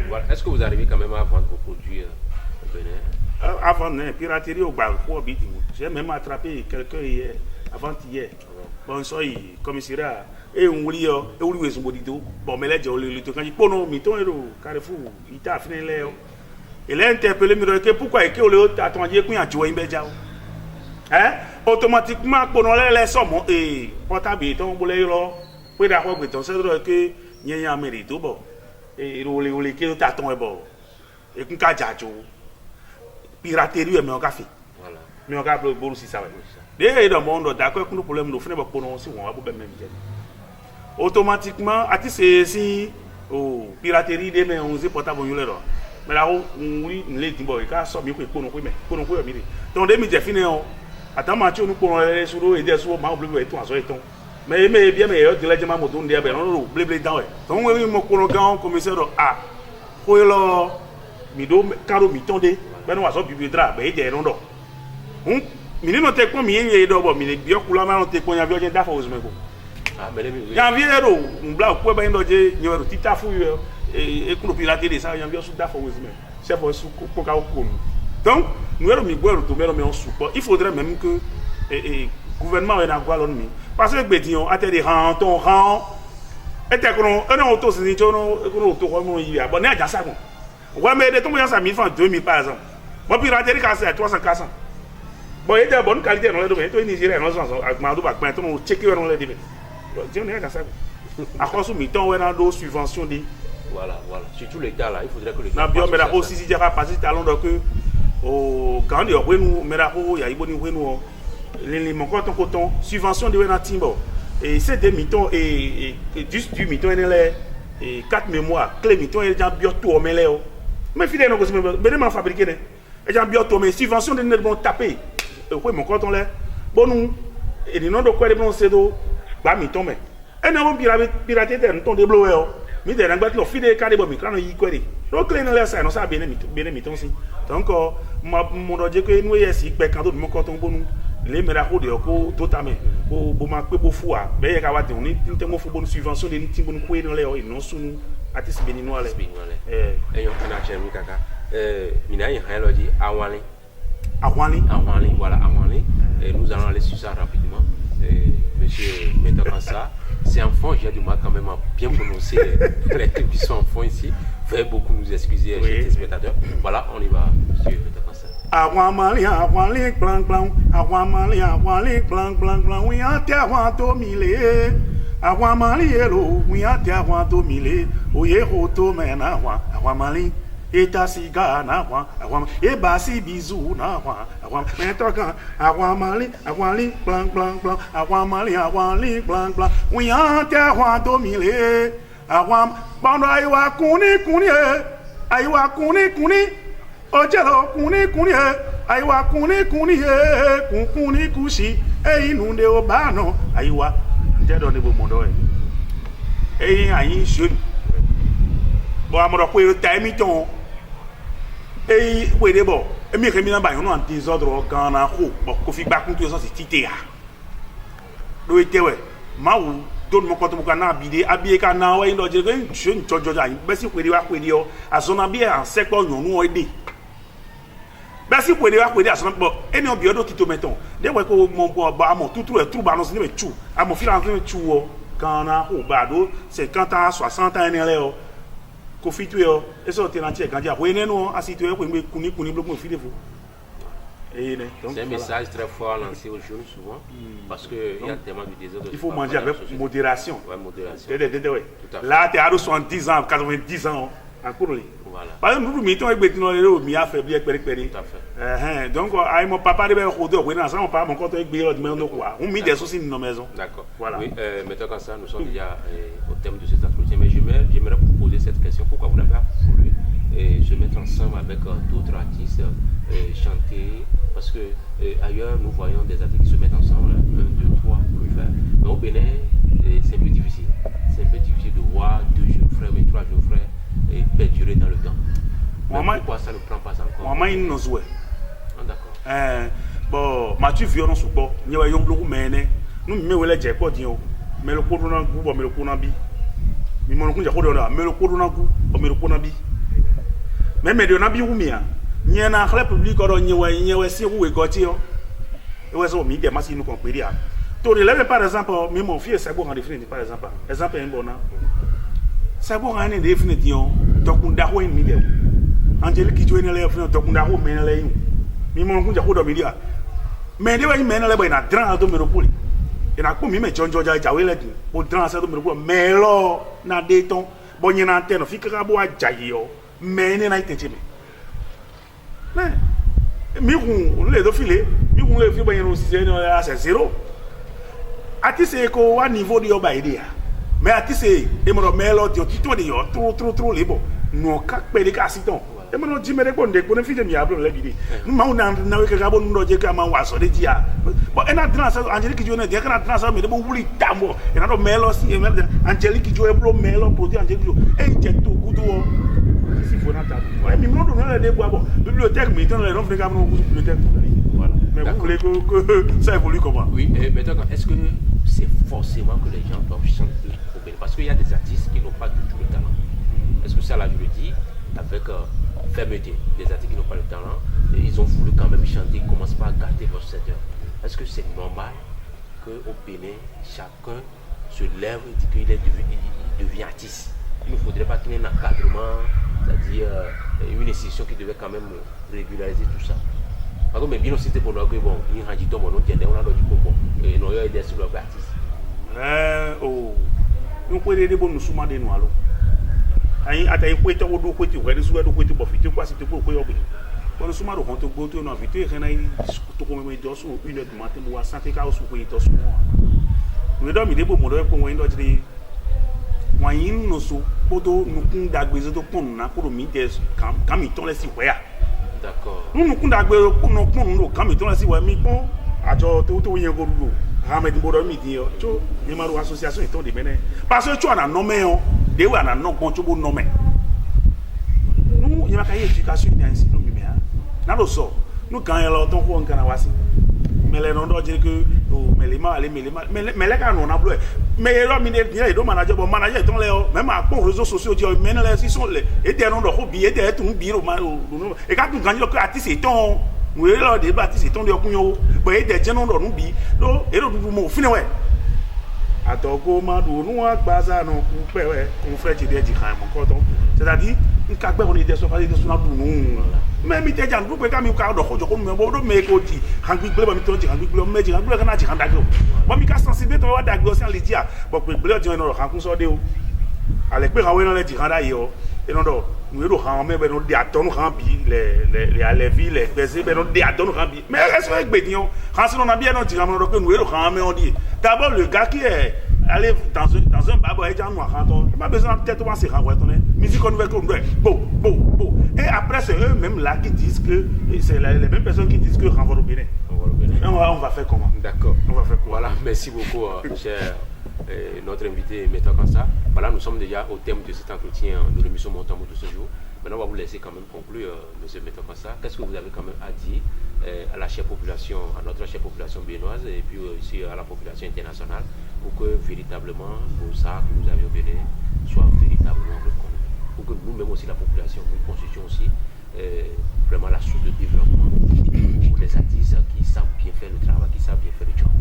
Voilà. Est-ce que vous arrivez quand même à vendre vos produits au Bénin? Avant, piraterie au Balfour, j'ai même attrapé quelqu'un hier, avant-hier. Bon, ça, commissariat. Et on lit, les moditos. Bon, mais là, j'ai oublié le temps. Quand il prend Carrefour, il t'a fini là. Il a interpellé, mais pourquoi est-ce que attendu qu'il y a un joueur hein? Automatiquement, pour nous, les sommes, et portable, on voulait là, pour d'accord, c'est que il y a un mérite, bon. Et les qui t'attendent, bon. Et qu'on a déjà piraterie, mais on a fait. Voilà. Mais on a fait le aussi, ça va. Dès le monde, d'accord, que nous problèmes, nous faisons pour nous aussi, on va pas même. Automatiquement, à ti si piraterie de mais on se portable on là. Mais là oui, les timbo et ka so mi ko nous mais mi. Donc demi je fini on. Attends match nous pour les sur et des sur ma oublié tout en so eton. Mais bien mais de la jama moto ndé be non blé dans. Donc oui mo ko gan commissaire a. Ko lo mi do karo mi tonde. Ben no so bibi dra be je non do. Mi no te ko mi yen do bo mi le bio kula ma no te ko nya bio je da fa ozme ko. Ah, mais janvier on bla ko ba ndo je nyoro tita fu e kuno piraterie ça janvier sous da fa ozme. Chef o su ko ka ko. Donc nous avons mis boire to mero mais on support. Il faudrait même que gouvernement ena quoi l'on mi parce que bedion a te de ran et te kono on auto si jono kono auto ko mo yi abonné aja sa ko. Wa me de to mo ya 1000 francs 2000 par exemple. Bon piraterie ka c'est 300 400. Bon il y a de bonne qualité dans les domaines to Nigeria non sans avec mando ba point to no checker dans les domaines. Dieu n'est pas ça. À cause du temps, on a des subventions. Voilà. Surtout l'État là, il faudrait que l'État. Non, bien, mais là aussi, si j'ai pas passé talon donc quand on est nous, mais là il y a iboni nous les manquants coton subvention de na timbo et c'est des mitons et juste du miton et 4 mémoires clé miton et déjà bioto mais là mais fidèle non mais même fabriquer et déjà bioto mais subvention de ne bon taper quoi mon coton là bon nous et les noms de quoi les bons c'est do ba miton mais et non pirater de ton débloqué mi de na gbatlo fidèle carré bon micro no yi kwere donc clé na ça non ça bien miton si donc mon doje que nous ici pe quand mon coton bon nous les méraco de ko totalement pour ma pe pour foua mais ya ka wa de on ni temo fo bon subvention de ni timbon ko dans les non sunu artiste béninois les et yo kana chemi kaka mina y a dit awali voilà awali et nous allons aller sur ça rapidement monsieur Metakansa c'est en fond j'ai du mal quand même à bien prononcer les trucs qui sont en fond ici veuillez beaucoup nous excuser chers téléspectateurs voilà on y va monsieur Metakansa. Awamali blanc blanc awamali blanc oui a terre to mille awamali elo oui a terre to mille oye roto mena awamali eta siga na awam e basi bizu na awam metoka awamali blanc awamali blanc oui a terre to mille awam bando aywa kuni aywa kuni ojelo kuni aiwa kuni kushi inunde obano aiwa ndedo ne bo mondo ayin jeune bo amoro ko time ton we de bo emi ke mi na ba yon en désordre kan na ko bo ko fi gba kun to so si titea do etewe mawu don mo ko to ka na bide abie ka na wa ndo je jeune jojo ayin be si kwede wa kwede o azona bi an sekpo yonu o de. Ben si vous pouvez dire à son bon, et nous bien d'autres qui te mettons. Dès que mon bois, mon tout balance ne met tout. À mon fil en train de tout. Quand on a au bado, c'est quand on a 60 ans, qu'on fait tout. Et ça, tu es entier. Quand il y a rien, nous, à situer, pour me courir, bloquer mon fil de vous. C'est un message très fort lancé aux jeunes souvent. Parce qu'il y a tellement de désordre. Il faut manger avec modération. Oui, modération. Là, tu as 70 ans, 90 ans. En cours. Voilà. Par exemple, nous mettons avec Bétino, mi a faibli, tout à fait. Donc, mon papa devait regarder, oui, dans ça, on parle, mon compte avec Bélo, on met des soucis dans nos maisons. D'accord. Voilà. Oui, mettons comme ça, nous sommes déjà au terme de cet entretien, mais j'aimerais vous poser cette question. Pourquoi vous n'avez pas voulu se mettre ensemble avec d'autres artistes, chanter? Parce que ailleurs, nous voyons des artistes qui se mettent ensemble, 1, 2, 3, pour le faire. Mais au Bénin, c'est un peu difficile. C'est un peu difficile de voir 2 jeunes frères, mais 3 jeunes frères et perdurer dans le temps. Pourquoi ça ne prend pas encore? Maman, il nous joue. D'accord. Bon, Mathieu Violon support. Nous avons beaucoup mené. Nous mettons les jets dio. Mais le cours dans le goût, mais le cours dans bi. Mais mon coup, j'ai mais le cours dans le goût, mais le cours dans bi. même de na bi wumia nye na république oro nyewe si wu egoti o e wezo mi de masi nu compris a to relève par exemple mi mon fils c'est bon en définir par exemple exemple un bon c'est bon en définir dokunda ho mi de Angelique joine le fun dokunda ho men le yin mi mon kunja ho do mi dia mais de wa men le boy na dran do mi ropoli e na ko mi me jonjo jawe le din o dran sa do mi ropoli mais lo na de ton bo yin na ten fi ka bo ajayi o mais ni na itenche me mais mi kun le do file mi kun le fi bo yin o si c'est zéro ati se ko wa niveau de oba idea mais ati se e mo melo ti o ti to de yo trop lebo no ka pe de ka siton e mo no ji mere ko nde ko ne fi de mi abro le bidi ma una na we ka bo ndo je ka ma wa so de ji a bo e na trans Angelique jo ne de ka na trans me de bo wuli tambo e na do melo si e melo Angelique jo e bro melo produit Angelique jo e je to gudu o si faut na ta e mi mo do na de bo abo bibliothèque mi ton le non fréquemment no bibliothèque voilà mais vous voulez que ça évolue comment? Oui, mais d'accord, est-ce que c'est forcément que les gens doivent chanter au Bénin? Parce qu'il y a des artistes qui n'ont pas du tout le talent. Est-ce que ça, là, je le dis avec fermeté, des artistes qui n'ont pas le talent, et ils ont voulu quand même chanter, ils ne commencent pas à gâter leur secteur. Est-ce que c'est normal qu'au Bénin, chacun se lève et dit qu'il devient artiste? Il ne faudrait pas qu'il y ait un encadrement, c'est-à-dire une institution qui devait quand même régulariser tout ça. Parce que bien aussi, c'est pour nous que bon, il y a un dit on a du bonbon et nous avons des sur le artiste. Nous pouvons aider pour nous soumettre des noirs. Aïe, à ta époque, tu as deux côtés, tu as deux côtés, tu as quoi, c'est pour quoi? Quand nous sommes dans le compte, tu as invité, tu as une heure du matin, tu as 100 cas sur le compte. Nous avons des bons modèles pour nous dire. Moi, nous sommes pour nous d'agréger de pour nous pour nous quand ils t'ont laissé voir. D'accord. Nous kunda gbe nous quand mettons si wa mi pon ajo to yen gorugo Ahmed Bodo mi di yo cho ni maru association eton de Benin parce que tu ana nommé on de wa na no bon cho bo nommé nous y ma ka éducation ni ainsi no mi me ha na lo so nous quand y lo ton ko nkan na wasi mais les non do dire que mais les gars non ablo mais lo mi de do manager bon manager ton le même à pon réseaux sociaux di mais les ils sont les et des non do hobby et des tout biro ma et quand tu gagnes le artiste ton we lo de artiste ton de kunyo bo e de non do nu bi do e do du mo fini we atoko ma do nu agbaza no ku pe we on fait de di kan mo ko ton c'est-à-dire nka gbe on de so fa de so na du nu mais mi te jan du pe ka mi ka do ko jo ko me bo do me ko di kan gbe ba mi to di kan gbe me di kan gbe ka na di kan dagbo bo mi ka sensibilité to wa dagbo si an le dia bo pe gbe di no kan kun so de o ale pe kan we no le di kan da yi o e no do nous avons même des attentes remplies, les villes, les baisers, des attentes remplies. Mais reste avec Bédion, quand on a bien dit, nous avons même dit. D'abord, le gars qui est allé dans un bar, il n'a pas besoin de peut-être de se renvoyer. Musique on veut qu'on doit. Bon. Et après, c'est eux-mêmes là qui disent que c'est les mêmes personnes qui disent que renvoie au Bénin. On va faire comment? D'accord. On va faire comment? Voilà, merci beaucoup, cher. Notre invité mettant comme ça. Voilà, nous sommes déjà au thème de cet entretien de l'émission Montamou de ce jour. Maintenant, on va vous laisser quand même conclure, monsieur mettant comme ça. Qu'est-ce que vous avez quand même à dire à la chère population, à notre chère population béninoise et puis aussi à la population internationale pour que véritablement nos arts que nous avions bénis soient véritablement reconnus. Pour que nous-mêmes aussi, la population, nous constituions aussi vraiment la source de développement pour les artistes qui savent bien faire le travail, qui savent bien faire le job.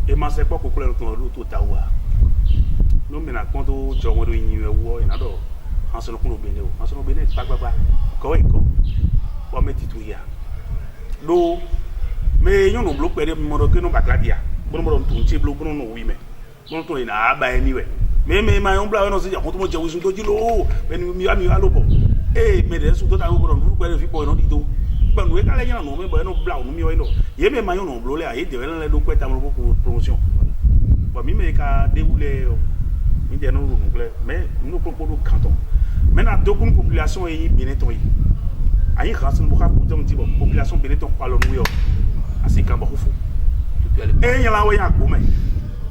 Et ma c'est pas qu'on peut le tout tawa. Nous maintenant quand on joue au New York, il y a d'autres. En ce moment pas quoi. On met tout ya. Do mais yon no bloc pere mo que no bakladia. Bon mo don tun bloc no oui mais. Bon to ina ba anyway. Mais ma yon bla no se ja ko to mo je wisun to jilo. Mais mi alo bo. Mais de so to ta ko don bloc pere fi boy no di do. Ben we ka le yan no me boy no bla no mi yo no. Ye me ma yon no bloc le a ye de le do kweta mo pour promotion. Bon mi me ka dérouler mi de no rouler mais nous pour le canton. Maintenant donc une population est Bénéton. Ayi khasin bu khap jom ti bo population Bénéton kwa lo nu yo. Asi kan ba khofo. E yan la wa ya gbo me.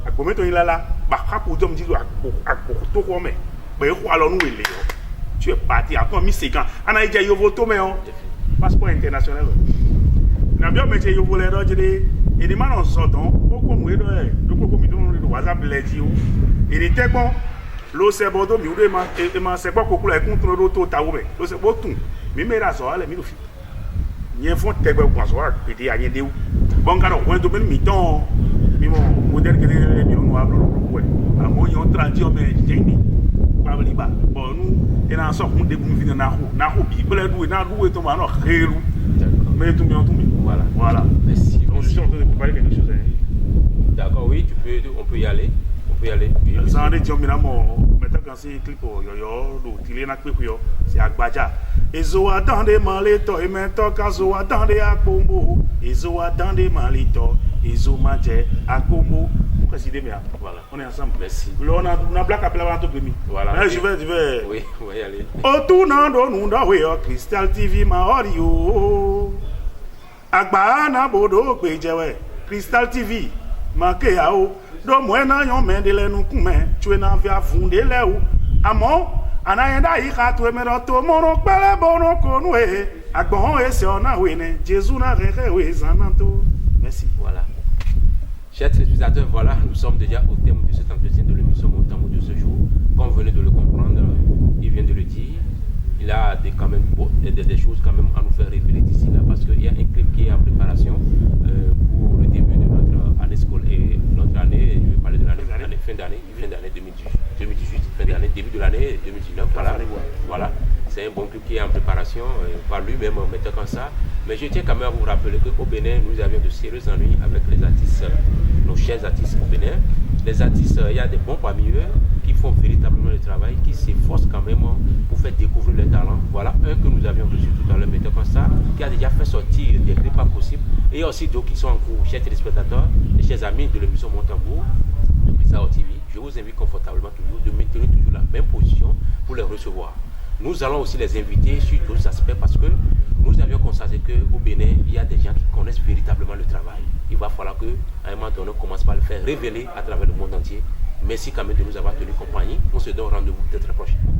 Agbo to yin la ba khap jom ti akbo to ko me. Be kwa lo nu ele yo. Tu es parti à ton mi sekan. Ana je yo voto me on. Passeport international. Na bio me je yo vole do jide. E di man on soton. Boko mu edo e. Do ko mi don do WhatsApp le ji o. E di tegbon. Lo se bodo mi ure ma se gbo kokulu e kun tun ro to tawo be. Lo se bo tun. mimera zo ale mi do fi nye fon tegbe kwa zo pede anye de bon ka no wen do ben mi ton mi mo modèle que les nous avons ouais amo yon traduit mais jeni ba liba bon nous et na so on de bu vi na ho bi bele du na du to ma no khelu mais tout bien voilà merci donc je suis en train de préparer quelque chose d'accord oui on peut y aller oui, ça on est dit maintenant quand c'est clip yo do tile na pe yo c'est agbaja ezo atande malito e mento kazo atande akpombo ezo atande malito ezo maje akpombo président bien voilà on est ensemble merci là on a black appel avant tout premier voilà là je vais oui on va y aller otunando nunda we Crystal TV ma audio agba na bodo gbejewe Crystal TV ma ke yao do moena yon mendele nu kume tue na via funde lewu amo anayenda yi ka to emero to moro pele bono konu e agbon e se ona we ne Jésus na rere we zananto merci voilà chers téléspectateurs voilà nous sommes déjà au terme de cet entretien de l'émission Montambo de ce jour comme vous venez de le comprendre il vient de le dire il a quand même des choses quand même à nous faire révéler d'ici là parce qu'il y a un clip qui est en préparation pour le début de notre année scolaire et notre année, je vais parler de l'année fin d'année 2018, fin d'année, début de l'année 2019, voilà. C'est un bon clip qui est en préparation par lui-même en mettant comme ça. Mais je tiens quand même à vous rappeler qu'au Bénin, nous avions de sérieux ennuis avec les artistes, nos chers artistes au Bénin. Les artistes, il y a des bons parmi eux qui font véritablement le travail, qui s'efforcent quand même pour faire découvrir leurs talents. Voilà un que nous avions reçu tout à l'heure, mettant comme ça, qui a déjà fait sortir des clips pas possibles. Et il y a aussi d'autres qui sont en cours, chers téléspectateurs, et chers amis de l'émission Montambo, de Crystal TV. Je vous invite confortablement toujours de maintenir toujours la même position pour les recevoir. Nous allons aussi les inviter sur d'autres aspects parce que nous avions constaté qu'au Bénin, il y a des gens qui connaissent véritablement le travail. Il va falloir qu'à un moment donné, on commence par le faire révéler à travers le monde entier. Merci quand même de nous avoir tenu compagnie. On se donne rendez-vous très très prochainement.